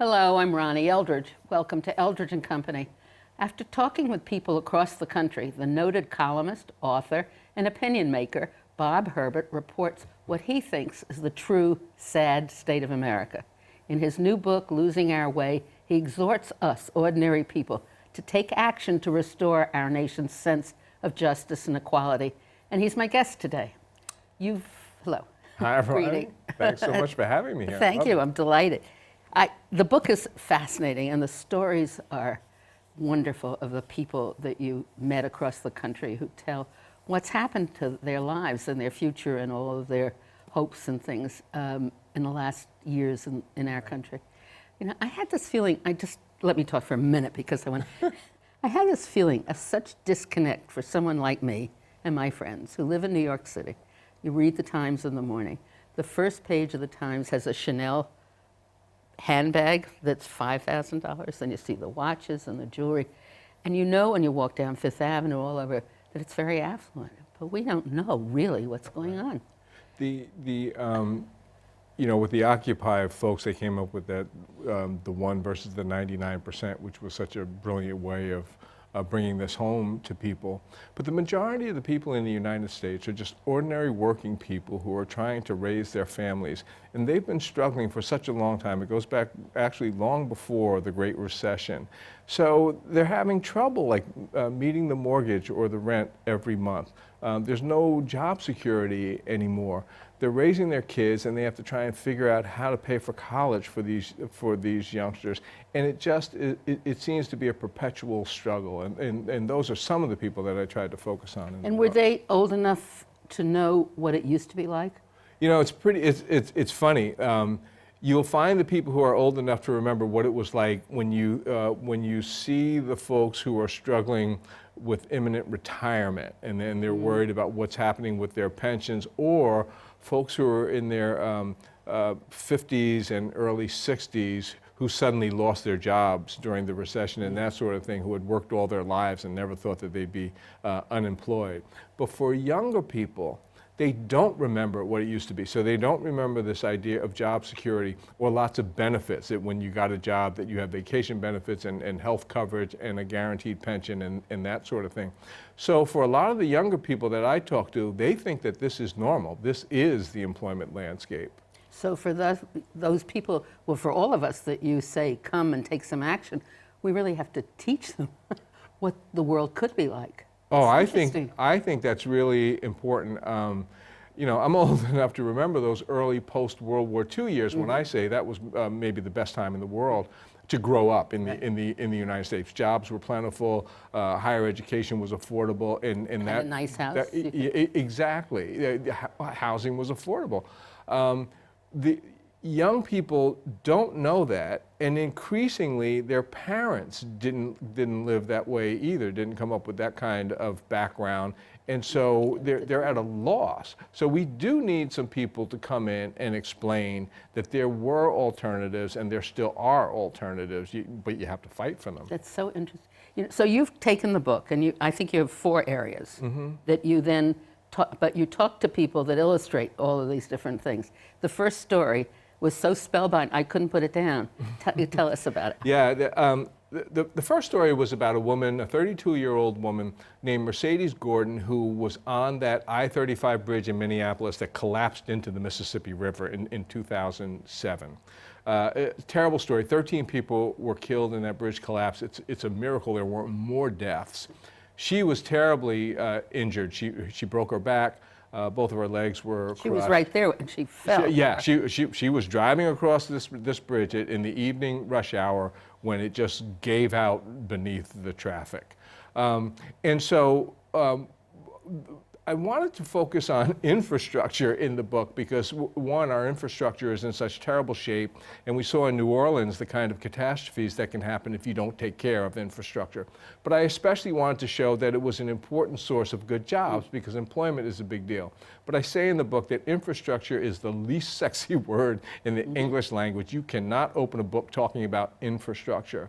Hello, I'm Ronnie Eldridge. Welcome to Eldridge and Company. After talking with people across the country, the noted columnist, author, and opinion maker Bob Herbert reports what he thinks is the true, sad state of America. In his new book, Losing Our Way, he exhorts us, ordinary people, to take action to restore our nation's sense of justice and equality. And he's my guest today. Hello. Hi, everyone. Thanks so much for having me here. Thank you. I'm delighted. The book is fascinating, and the stories are wonderful of the people that you met across the country who tell what's happened to their lives and their future and all of their hopes and things in the last years in our country. You know, I had this feeling, let me talk for a minute because I had this feeling of such disconnect for someone like me and my friends who live in New York City. You read the Times in the morning. The first page of the Times has a Chanel handbag that's $5,000, and you see the watches and the jewelry, and you know when you walk down Fifth Avenue all over that it's very affluent, but we don't know really what's going on. You know, with the Occupy folks, they came up with that, the 1 versus the 99%, which was such a brilliant way of bringing this home to people. But the majority of the people in the United States are just ordinary working people who are trying to raise their families. And they've been struggling for such a long time. It goes back actually long before the Great Recession. So they're having trouble like meeting the mortgage or the rent every month. There's no job security anymore. They're raising their kids and they have to try and figure out how to pay for college for these youngsters. And it seems to be a perpetual struggle. And those are some of the people that I tried to focus on. And were they old enough to know what it used to be like? You know, it's funny. You'll find the people who are old enough to remember what it was like when you see the folks who are struggling with imminent retirement and then they're worried about what's happening with their pensions, or folks who are in their 50s and early 60s who suddenly lost their jobs during the recession and that sort of thing, who had worked all their lives and never thought that they'd be unemployed. But for younger people, they don't remember what it used to be. So they don't remember this idea of job security or lots of benefits, that when you got a job that you have vacation benefits and health coverage and a guaranteed pension and that sort of thing. So for a lot of the younger people that I talk to, they think that this is normal. This is the employment landscape. So for those people, well, for all of us that you say come and take some action, we really have to teach them what the world could be like. Oh, I think that's really important. You know, I'm old enough to remember those early post-World War II years when I say that was maybe the best time in the world to grow up in the United States. Jobs were plentiful, higher education was affordable, and a nice house. Exactly, housing was affordable. The young people don't know that, and increasingly their parents didn't live that way either, didn't come up with that kind of background, and so they're at a loss. So we do need some people to come in and explain that there were alternatives and there still are alternatives, but you have to fight for them. That's so interesting. You know, so you've taken the book, and I think you have 4 areas that you then but you talk to people that illustrate all of these different things. The first story was so spellbound, I couldn't put it down. Tell us about it. Yeah, the first story was about a woman, a 32-year-old woman named Mercedes Gordon, who was on that I-35 bridge in Minneapolis that collapsed into the Mississippi River in 2007. Terrible story. 13 people were killed in that bridge collapse. It's a miracle there weren't more deaths. She was terribly injured. She broke her back. Both of her legs were crushed. She was right there when she fell. She was driving across this bridge in the evening rush hour when it just gave out beneath the traffic. And so I wanted to focus on infrastructure in the book because, one, our infrastructure is in such terrible shape, and we saw in New Orleans the kind of catastrophes that can happen if you don't take care of infrastructure. But I especially wanted to show that it was an important source of good jobs because employment is a big deal. But I say in the book that infrastructure is the least sexy word in the English language. You cannot open a book talking about infrastructure.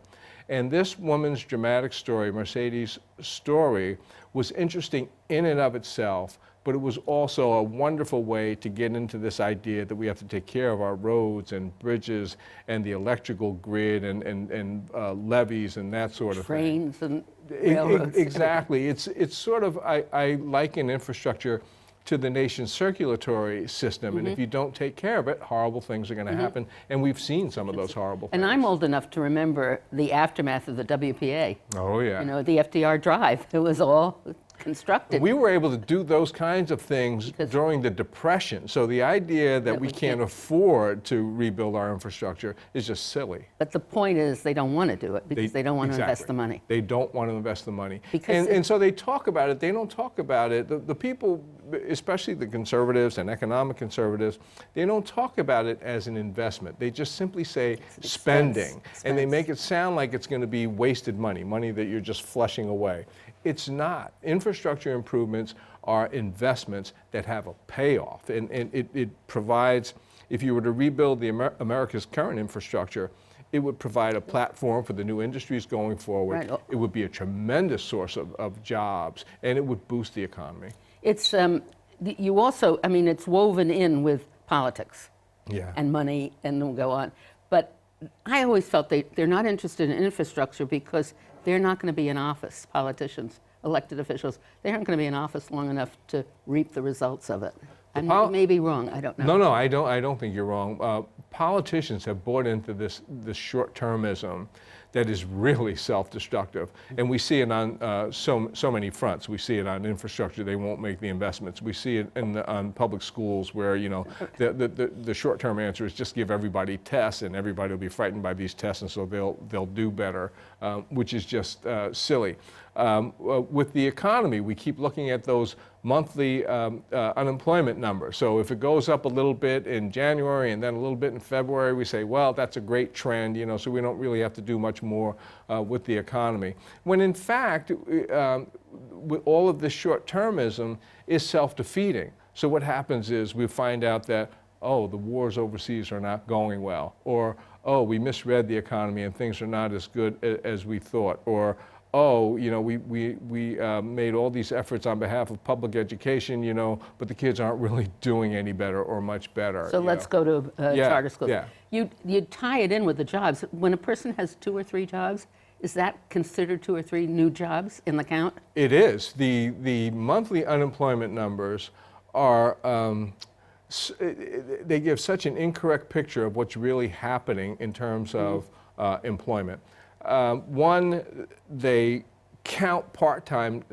And this woman's dramatic story, Mercedes' story, was interesting in and of itself but it was also a wonderful way to get into this idea that we have to take care of our roads and bridges and the electrical grid and levees and that sort of thing. Trains and railroads. Exactly. It's sort of, I liken infrastructure to the nation's circulatory system, and if you don't take care of it, horrible things are going to happen, and we've seen some of those horrible things. And I'm old enough to remember the aftermath of the WPA. Oh, yeah. You know, the FDR Drive. It was all constructed. We were able to do those kinds of things during the Depression, so the idea that we can't afford to rebuild our infrastructure is just silly. But the point is they don't want to do it because they don't want to invest the money. They don't want to invest the money. Because and so they talk about it, they don't talk about it. The people, especially the conservatives and economic conservatives, they don't talk about it as an investment. They just simply say spending. And they make it sound like it's going to be wasted money, money that you're just flushing away. It's not. Infrastructure improvements are investments that have a payoff. And it provides, if you were to rebuild America's current infrastructure, it would provide a platform for the new industries going forward. Right. It would be a tremendous source of jobs, and it would boost the economy. It's, you also, I mean, it's woven in with politics and money, and we'll go on. But I always felt they're not interested in infrastructure because they're not going to be in office, politicians, elected officials. They aren't going to be in office long enough to reap the results of it. I may be wrong, I don't know. No, I don't think you're wrong. Politicians have bought into this short-termism that is really self-destructive. And we see it on so many fronts. We see it on infrastructure, they won't make the investments. We see it on public schools where, you know, the short-term answer is just give everybody tests and everybody will be frightened by these tests and so they'll do better, which is just silly. With the economy, we keep looking at those monthly unemployment numbers. So if it goes up a little bit in January and then a little bit in February, we say, well, that's a great trend, you know, so we don't really have to do much more with the economy. When in fact, with all of this short-termism is self-defeating. So what happens is we find out that, oh, the wars overseas are not going well, or, oh, we misread the economy and things are not as good as we thought, or, oh, you know, we made all these efforts on behalf of public education, you know, but the kids aren't really doing any better or much better. So let's go to charter schools. Yeah. You tie it in with the jobs. When a person has 2 or 3 jobs, is that considered 2 or 3 new jobs in the count? It is. The monthly unemployment numbers are, they give such an incorrect picture of what's really happening in terms of employment. One, they count part-time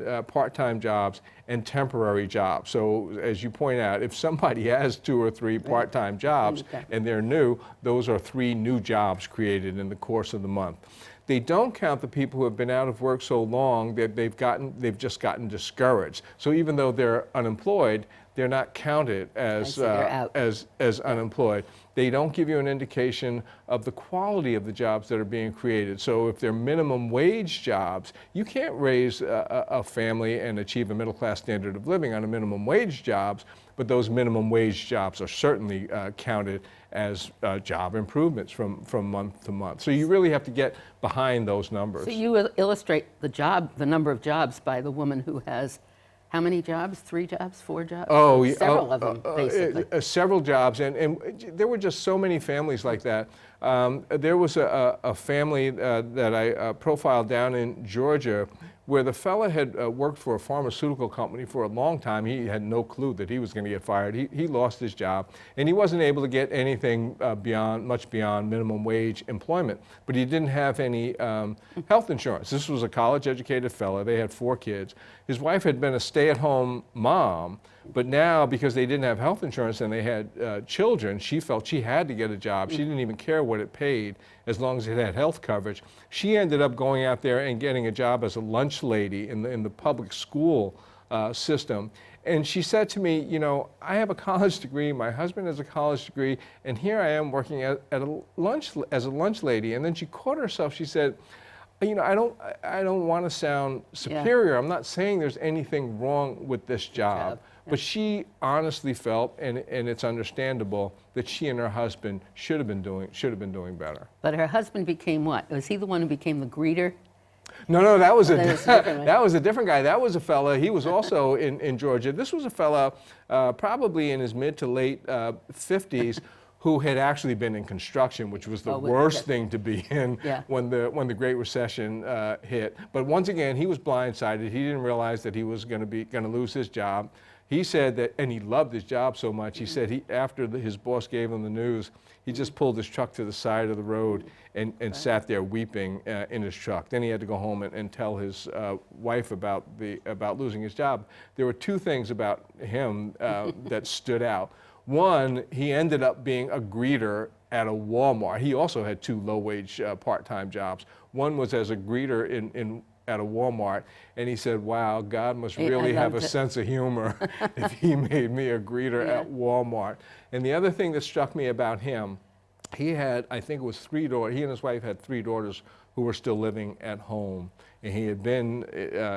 jobs and temporary jobs. So as you point out, if somebody has 2 or 3 part-time jobs and they're new, those are 3 new jobs created in the course of the month. They don't count the people who have been out of work so long that they've just gotten discouraged. So even though they're unemployed, they're not counted as unemployed. They don't give you an indication of the quality of the jobs that are being created. So if they're minimum wage jobs, you can't raise a family and achieve a middle-class standard of living on a minimum wage jobs, but those minimum wage jobs are certainly counted as job improvements from month to month. So you really have to get behind those numbers. So you illustrate the number of jobs by the woman who has how many jobs? 3 jobs? 4 jobs? Oh, several of them, basically. Several jobs, and there were just so many families like that. There was a family that I profiled down in Georgia where the fella had worked for a pharmaceutical company for a long time. He had no clue that he was going to get fired. He lost his job, and he wasn't able to get anything much beyond minimum wage employment. But he didn't have any health insurance. This was a college-educated fella. They had 4 kids. His wife had been a stay-at-home mom, but now because they didn't have health insurance and they had children, she felt she had to get a job. She didn't even care what it paid as long as it had health coverage. She ended up going out there and getting a job as a lunch lady in the public school system. And she said to me, you know, I have a college degree, my husband has a college degree, and here I am working as a lunch lady. And then she caught herself, she said, you know, I don't want to sound superior. I'm not saying there's anything wrong with this job. But she honestly felt, and it's understandable, that she and her husband should have been doing better. But her husband became what? Was he the one who became the greeter? No, that was That was a different one. that was a different guy. That was a fella. He was also in Georgia. This was a fella probably in his mid to late 50s who had actually been in construction, which was the worst thing to be in when the Great Recession hit. But once again, he was blindsided. He didn't realize that he was going to lose his job. He said that, and he loved his job so much, he said after his boss gave him the news, he just pulled his truck to the side of the road and sat there weeping in his truck. Then he had to go home and tell his wife about losing his job. There were two things about him that stood out. One, he ended up being a greeter at a Walmart. He also had two low-wage part-time jobs. One was as a greeter at a Walmart, and he said, wow, God must really have a sense of humor if he made me a greeter at Walmart. And the other thing that struck me about him, he had, I think it was 3 daughters, he and his wife had 3 daughters who were still living at home. And he had been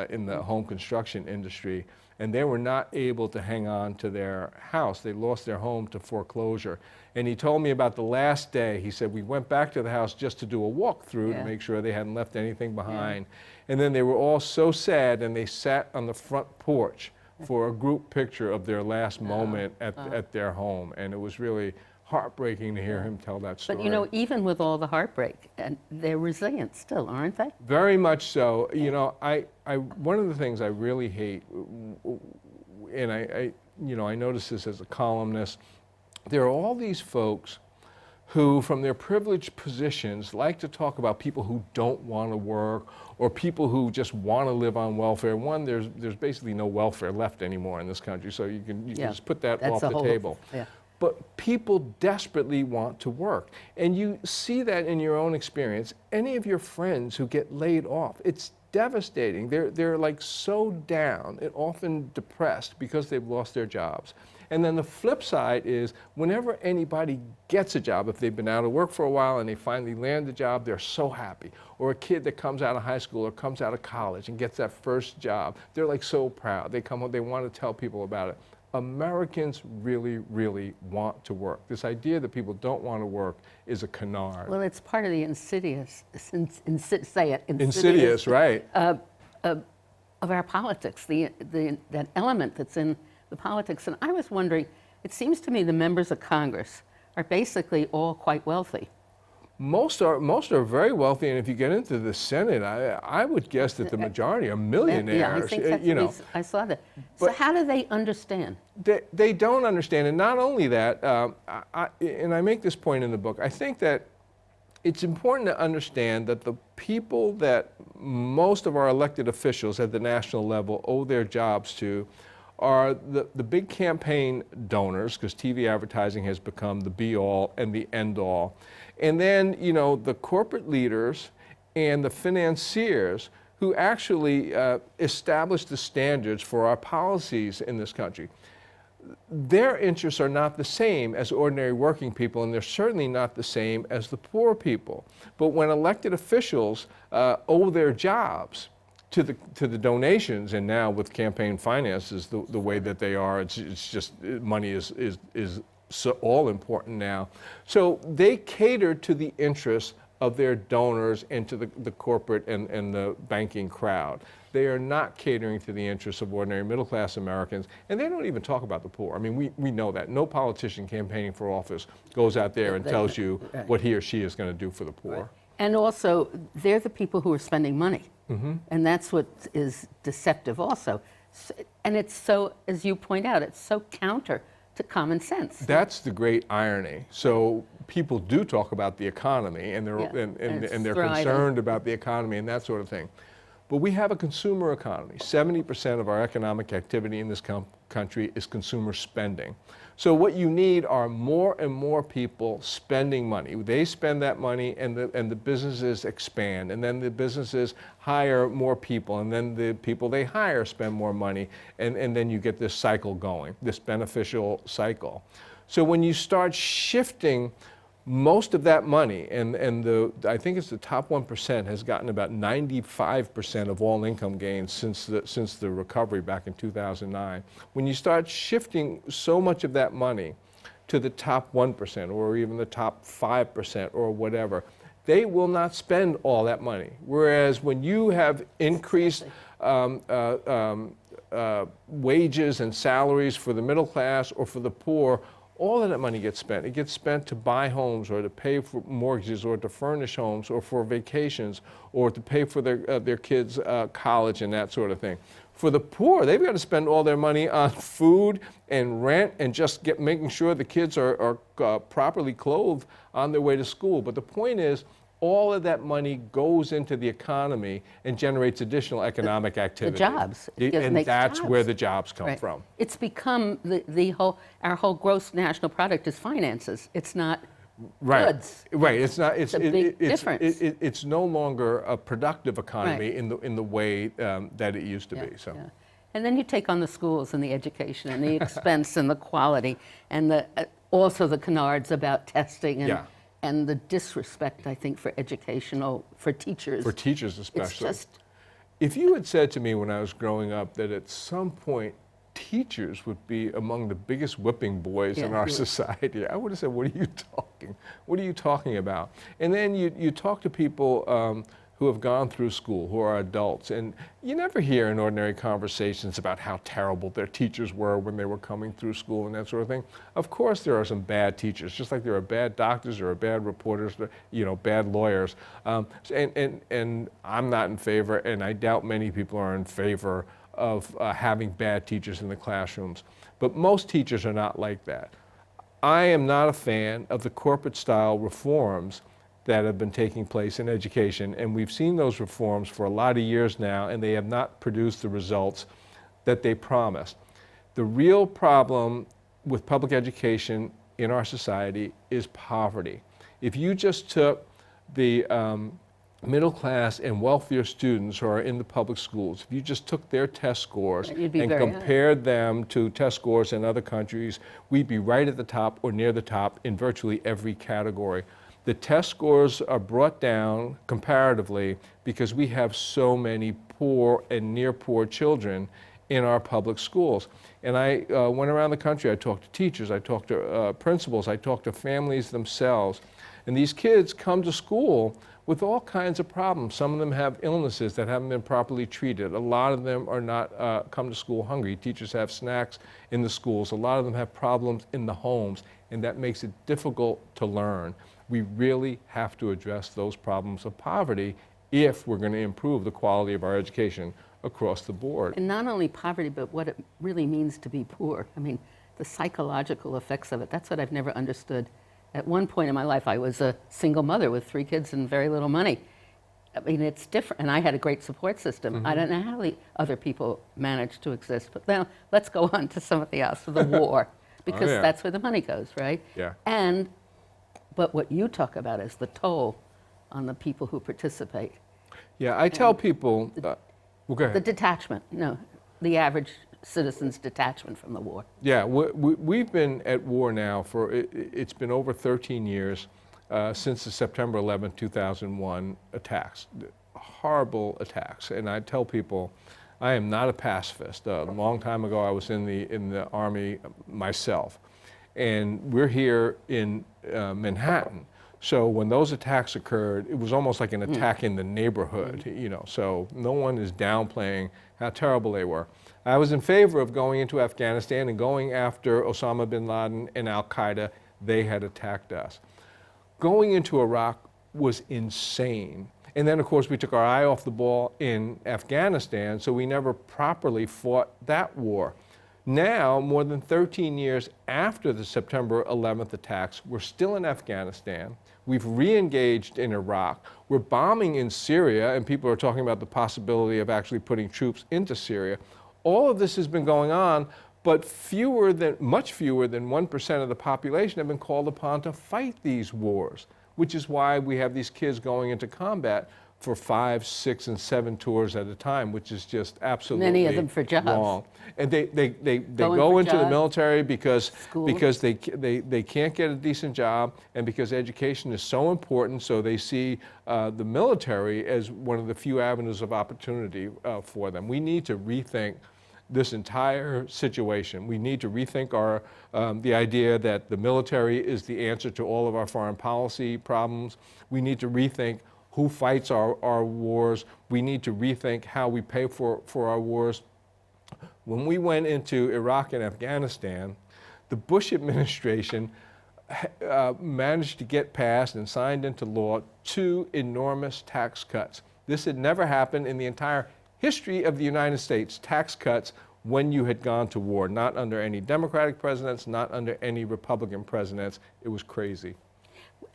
in the home construction industry, and they were not able to hang on to their house. They lost their home to foreclosure. And he told me about the last day. He said, we went back to the house just to do a walkthrough to make sure they hadn't left anything behind. And then they were all so sad, and they sat on the front porch for a group picture of their last moment at their home. And it was really heartbreaking to hear him tell that story. But you know, even with all the heartbreak, and they're resilient still, aren't they? Very much so. You know, one of the things I really hate, and I notice this as a columnist, there are all these folks who, from their privileged positions, like to talk about people who don't want to work or people who just want to live on welfare. One, there's basically no welfare left anymore in this country, so you can just put that off the table. But people desperately want to work. And you see that in your own experience. Any of your friends who get laid off, it's devastating. They're like so down and often depressed because they've lost their jobs. And then the flip side is whenever anybody gets a job, if they've been out of work for a while and they finally land a job, they're so happy. Or a kid that comes out of high school or comes out of college and gets that first job, they're like so proud. They come home, they want to tell people about it. Americans really, really want to work. This idea that people don't want to work is a canard. Well, it's part of the insidious, right. Of our politics, that element that's in the politics. And I was wondering, it seems to me the members of Congress are basically all quite wealthy. Most are very wealthy, and if you get into the Senate, I would guess that the majority are millionaires. Yeah, I think that's I saw that. But so how do they understand? They don't understand, and not only that, and I make this point in the book, I think that it's important to understand that the people that most of our elected officials at the national level owe their jobs to are the big campaign donors, because TV advertising has become the be-all and the end-all. And then, you know, the corporate leaders and the financiers who actually establish the standards for our policies in this country. Their interests are not the same as ordinary working people, and they're certainly not the same as the poor people. But when elected officials owe their jobs to the donations, and now with campaign finances the way that they are, it's just money is so all important now. So they cater to the interests of their donors and to the corporate and the banking crowd. They are not catering to the interests of ordinary middle-class Americans, and they don't even talk about the poor. I mean, we know that. No politician campaigning for office goes out there and tells you what he or she is going to do for the poor. Right. And also, they're the people who are spending money. And that's what is deceptive also. And it's so, as you point out, it's so counter to common sense. That's the great irony. So people do talk about the economy, and they're concerned about the economy and that sort of thing. But we have a consumer economy. 70% of our economic activity in this country is consumer spending. So what you need are more and more people spending money. They spend that money, and the businesses expand, and then the businesses hire more people, and then the people they hire spend more money, and then you get this cycle going, this beneficial cycle. So when you start shifting most of that money, and I think it's the top 1% has gotten about 95% of all income gains since the recovery back in 2009. When you start shifting so much of that money to the top 1% or even the top 5% or whatever, they will not spend all that money. Whereas when you have increased wages and salaries for the middle class or for the poor, all of that money gets spent. It gets spent to buy homes or to pay for mortgages or to furnish homes or for vacations or to pay for their kids' college and that sort of thing. For the poor, they've got to spend all their money on food and rent and just making sure the kids are properly clothed on their way to school. But the point is, all of that money goes into the economy and generates additional economic activity. The jobs. And that's where the jobs come from. It's become our whole gross national product is finances. It's not goods. Right. It's not. It's a big difference. It's no longer a productive economy in the way that it used to be. So. Yeah. And then you take on the schools and the education and the expense and the quality and also the canards about testing and the disrespect, I think, for teachers. For teachers especially. It's just, if you had said to me when I was growing up that at some point teachers would be among the biggest whipping boys in our society, I would have said, what are you talking? What are you talking about? And then you talk to people who have gone through school, who are adults, and you never hear in ordinary conversations about how terrible their teachers were when they were coming through school and that sort of thing. Of course there are some bad teachers, just like there are bad doctors, there are bad reporters, bad lawyers. And I'm not in favor, and I doubt many people are in favor of having bad teachers in the classrooms. But most teachers are not like that. I am not a fan of the corporate style reforms that have been taking place in education, and we've seen those reforms for a lot of years now, and they have not produced the results that they promised. The real problem with public education in our society is poverty. If you just took the middle class and wealthier students who are in the public schools, if you just took their test scores and compared them to test scores in other countries, we'd be right at the top or near the top in virtually every category. The test scores are brought down comparatively because we have so many poor and near poor children in our public schools. And I went around the country, I talked to teachers, I talked to principals, I talked to families themselves. And these kids come to school with all kinds of problems. Some of them have illnesses that haven't been properly treated. A lot of them are not come to school hungry. Teachers have snacks in the schools. A lot of them have problems in the homes, and that makes it difficult to learn. We really have to address those problems of poverty if we're going to improve the quality of our education across the board. And not only poverty, but what it really means to be poor. I mean, the psychological effects of it, that's what I've never understood. At one point in my life, I was a single mother with 3 kids and very little money. I mean, it's different, and I had a great support system. Mm-hmm. I don't know how the other people managed to exist, but now let's go on to something else, to the war, because that's where the money goes, right? Yeah. But what you talk about is the toll on the people who participate. Yeah, I tell people, well, go ahead. The detachment, the average citizen's detachment from the war. Yeah, we've been at war now for, it's been over 13 years since the September 11, 2001 attacks, horrible attacks. And I tell people, I am not a pacifist. A long time ago, I was in the Army myself. And we're here in Manhattan. So when those attacks occurred, it was almost like an attack in the neighborhood, so no one is downplaying how terrible they were. I was in favor of going into Afghanistan and going after Osama bin Laden and Al-Qaeda. They had attacked us. Going into Iraq was insane. And then, of course, we took our eye off the ball in Afghanistan, so we never properly fought that war. Now, more than 13 years after the September 11th attacks, we're still in Afghanistan. We've re-engaged in Iraq. We're bombing in Syria, and people are talking about the possibility of actually putting troops into Syria. All of this has been going on, but much fewer than 1% of the population have been called upon to fight these wars, which is why we have these kids going into combat for 5, 6, and 7 tours at a time, which is just absolutely many of them for jobs. Wrong. And they go into the military because they can't get a decent job, and because education is so important, so they see the military as one of the few avenues of opportunity for them. We need to rethink this entire situation. We need to rethink the idea that the military is the answer to all of our foreign policy problems. We need to rethink who fights our wars. We need to rethink how we pay for our wars. When we went into Iraq and Afghanistan, the Bush administration managed to get passed and signed into law 2 enormous tax cuts. This had never happened in the entire history of the United States, tax cuts when you had gone to war, not under any Democratic presidents, not under any Republican presidents. It was crazy.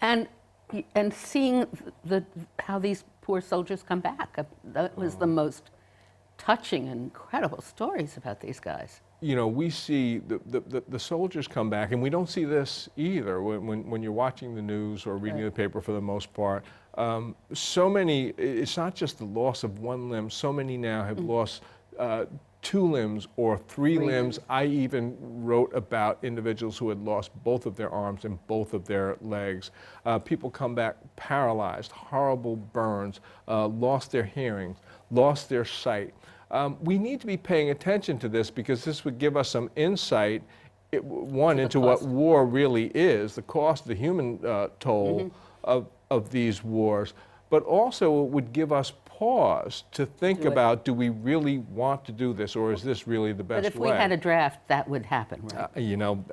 And seeing how these poor soldiers come back, that was the most touching and incredible stories about these guys. You know, we see the soldiers come back, and we don't see this either when you're watching the news or reading the paper for the most part. So many, it's not just the loss of one limb, so many now have lost 2 limbs or 3 limbs. I even wrote about individuals who had lost both of their arms and both of their legs. People come back paralyzed, horrible burns, lost their hearing, lost their sight. We need to be paying attention to this because this would give us some insight, into what war really is, the cost, the human toll of these wars, but also it would give us pause to think about, do we really want to do this, or is this really the best way? But if we had a draft, that would happen, right? You know,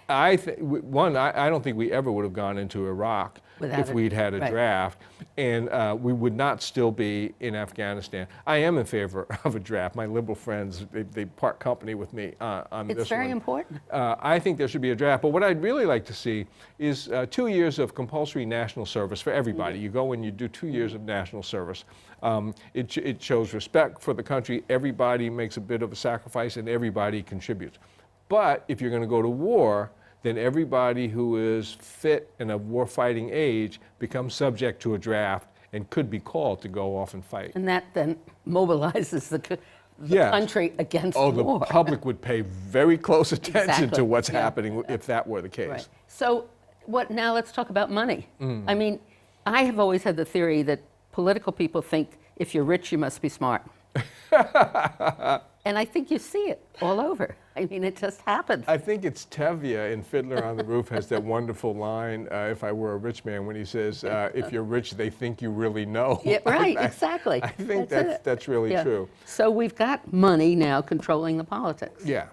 I don't think we ever would have gone into Iraq if we'd had a draft, and we would not still be in Afghanistan. I am in favor of a draft. My liberal friends, they part company with me on this one. It's very important. I think there should be a draft, but what I'd really like to see is 2 years of compulsory national service for everybody. You go and you do 2 years of national service. It shows respect for the country. Everybody makes a bit of a sacrifice and everybody contributes. But if you're going to go to war, then everybody who is fit and of war-fighting age becomes subject to a draft and could be called to go off and fight. And that then mobilizes the country against war. Oh, the public would pay very close attention to what's happening if that were the case. Right. So now let's talk about money. I mean, I have always had the theory that political people think if you're rich, you must be smart. And I think you see it all over. I mean, it just happens. I think it's Tevye in Fiddler on the Roof has that wonderful line, if I were a rich man, when he says, if you're rich, they think you really know. Yeah, right, exactly. I think that's really true. So we've got money now controlling the politics. Yeah.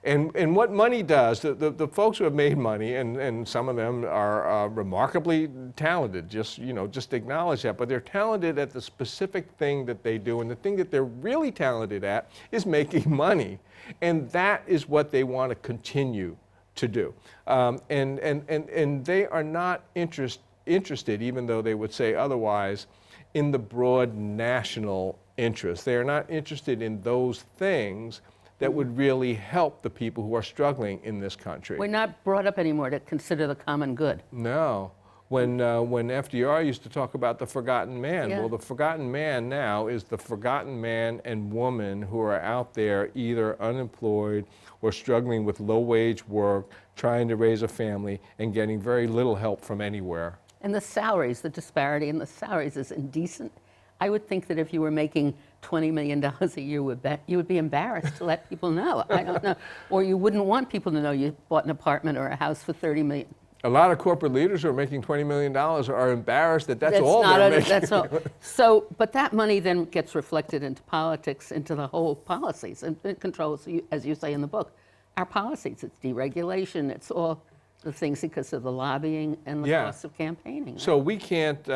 And what money does, the folks who have made money, and some of them are remarkably talented, just acknowledge that, but they're talented at the specific thing that they do, and the thing that they're really talented at is making money. And that is what they want to continue to do. And they are not interested, even though they would say otherwise, in the broad national interest. They are not interested in those things that would really help the people who are struggling in this country. We're not brought up anymore to consider the common good. No. When FDR used to talk about the forgotten man, well, the forgotten man now is the forgotten man and woman who are out there either unemployed or struggling with low-wage work, trying to raise a family, and getting very little help from anywhere. And the salaries, the disparity in the salaries is indecent. I would think that if you were making $20 million a year, you would be embarrassed to let people know. I don't know. Or you wouldn't want people to know you bought an apartment or a house for $30 million. A lot of corporate leaders who are making $20 million are embarrassed that that's all they're making. That's all. So, but that money then gets reflected into politics, into the whole policies, and it controls, as you say in the book, our policies. It's deregulation. It's all the things because of the lobbying and the cost of campaigning. Right? So we can't,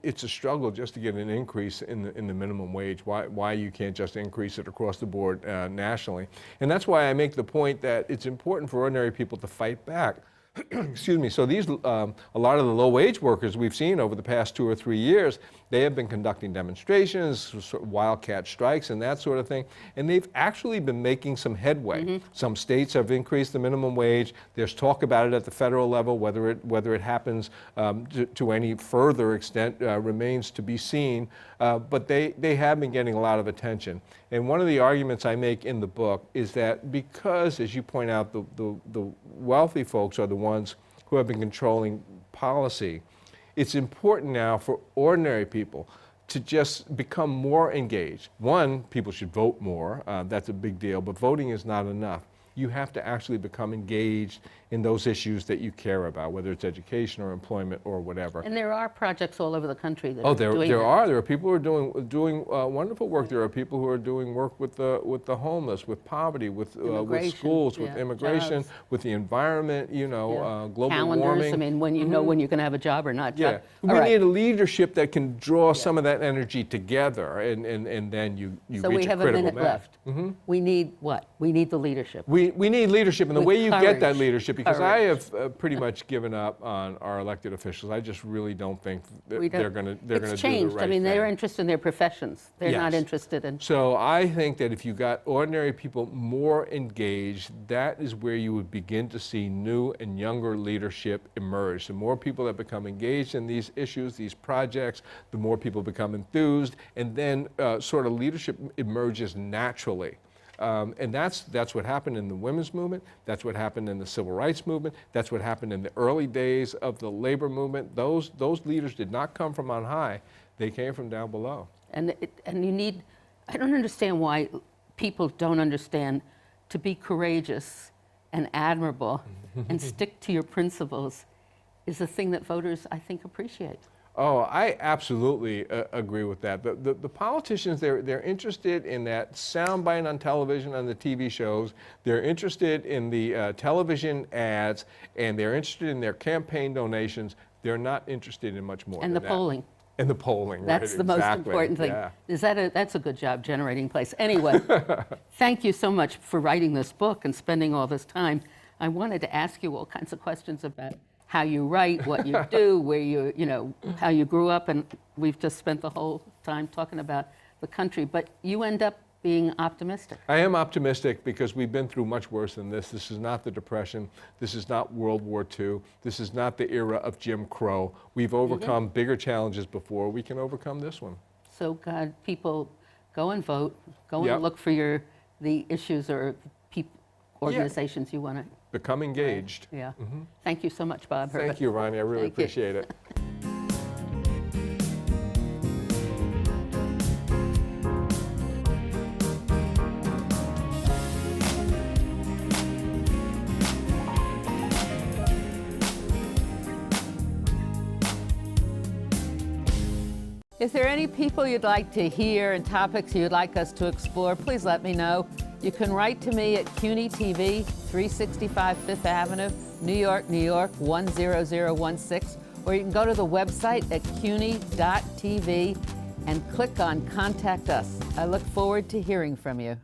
it's a struggle just to get an increase in the minimum wage, why you can't just increase it across the board nationally. And that's why I make the point that it's important for ordinary people to fight back. Excuse me. So these, a lot of the low-wage workers we've seen over the past 2 or 3 years, they have been conducting demonstrations, wildcat strikes, and that sort of thing, and they've actually been making some headway. Some states have increased the minimum wage. There's talk about it at the federal level. Whether it happens to any further extent remains to be seen. But they have been getting a lot of attention. And one of the arguments I make in the book is that because, as you point out, the wealthy folks are the ones who have been controlling policy, it's important now for ordinary people to just become more engaged. One, people should vote more. That's a big deal, but voting is not enough. You have to actually become engaged in those issues that you care about, whether it's education or employment or whatever. And there are projects all over the country that Oh, are there doing that. are. There are people who are doing wonderful work. There are people who are doing work with the homeless, with poverty, with schools, with immigration, jobs. with the environment. You know, global Calendars, warming. I mean, when you know when you're going to have a job or not. Yeah, Job. we All right. need a leadership that can draw some of that energy together, and then you So reach we have a a critical minute mass. left. We need what? We need the leadership. We need leadership, and the With way you get that courage. leadership, because I Courage. have pretty much given up on our elected officials. I just really don't think that We don't- they're going to do It's the changed. right I mean, thing. they're interested in their professions. They're not Yes. interested in. So I think that if you got ordinary people more engaged, that is where you would begin to see new and younger leadership emerge. The more people that become engaged in these issues, these projects, the more people become enthused, and then sort of leadership emerges naturally. And that's what happened in the women's movement. That's what happened in the civil rights movement. That's what happened in the early days of the labor movement. Those leaders did not come from on high. They came from down below. And you need, I don't understand why people don't understand to be courageous and admirable and stick to your principles is a thing that voters, I think, appreciate. Oh, I absolutely agree with that. The politicians, they're interested in that soundbite on television, on the TV shows. They're interested in the television ads, and they're interested in their campaign donations. They're not interested in much more And than the that. polling. And the polling, That's right, the most exactly. important thing. Yeah. That's a good job generating place. Anyway, thank you so much for writing this book and spending all this time. I wanted to ask you all kinds of questions about how you write, what you do, where you know, how you grew up, and we've just spent the whole time talking about the country, but you end up being optimistic. I am optimistic because we've been through much worse than this. This is not the Depression. This is not World War II. This is not the era of Jim Crow. We've overcome bigger challenges before. We can overcome this one. So God, people, go and vote. Go Yep. and look for the issues or organizations you want to. Become engaged. Yeah. Thank you so much, Bob. Thank you, Ronnie. I really Thank you. appreciate it. If there are any people you'd like to hear and topics you'd like us to explore, please let me know. You can write to me at CUNY TV, 365 Fifth Avenue, New York, New York, 10016, or you can go to the website at cuny.tv and click on Contact Us. I look forward to hearing from you.